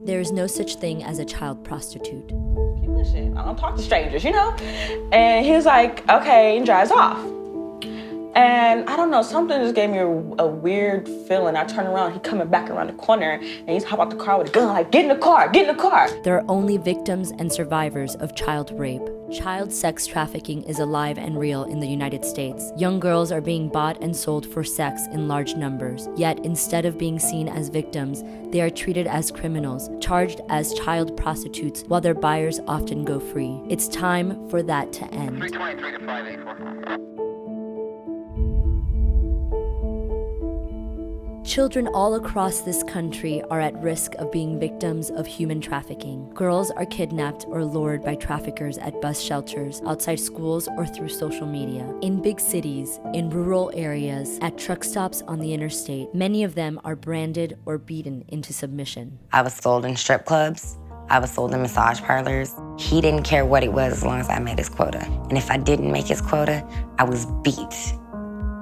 There is no such thing as a child prostitute. Listen, I don't talk to strangers, And he was like, okay, and drives off. And I don't know, something just gave me a weird feeling. I turned around, he coming back around the corner, and he's hop out the car with a gun, like, get in the car, get in the car. There are only victims and survivors of child rape. Child sex trafficking is alive and real in the United States. Young girls are being bought and sold for sex in large numbers. Yet, instead of being seen as victims, they are treated as criminals, charged as child prostitutes, while their buyers often go free. It's time for that to end. 323 to 584. Children all across this country are at risk of being victims of human trafficking. Girls are kidnapped or lured by traffickers at bus shelters, outside schools, or through social media. In big cities, in rural areas, at truck stops on the interstate, many of them are branded or beaten into submission. I was sold in strip clubs. I was sold in massage parlors. He didn't care what it was as long as I met his quota. And if I didn't make his quota, I was beat,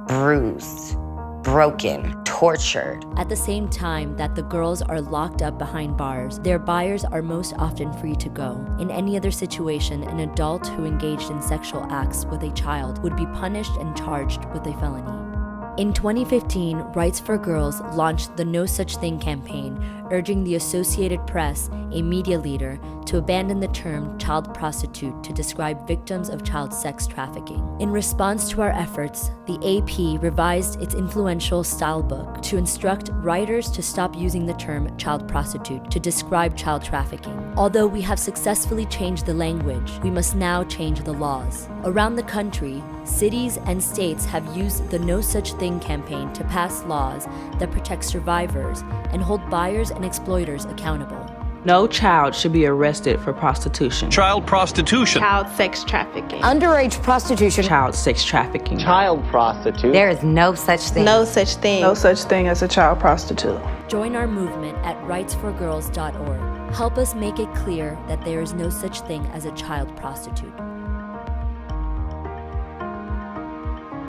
bruised, broken, tortured. At the same time that the girls are locked up behind bars, their buyers are most often free to go. In any other situation, an adult who engaged in sexual acts with a child would be punished and charged with a felony. In 2015, Rights4Girls launched the No Such Thing campaign, urging the Associated Press, a media leader, to abandon the term child prostitute to describe victims of child sex trafficking. In response to our efforts, the AP revised its influential style book to instruct writers to stop using the term child prostitute to describe child trafficking. Although we have successfully changed the language, we must now change the laws. Around the country, cities and states have used the No Such Thing campaign to pass laws that protect survivors and hold buyers and exploiters accountable. No child should be arrested for prostitution. Child prostitution. Child sex trafficking. Underage prostitution. Child sex trafficking. Child prostitute. There is no such thing. No such thing. No such thing as a child prostitute. Join our movement at Rights4Girls.org. Help us make it clear that there is no such thing as a child prostitute.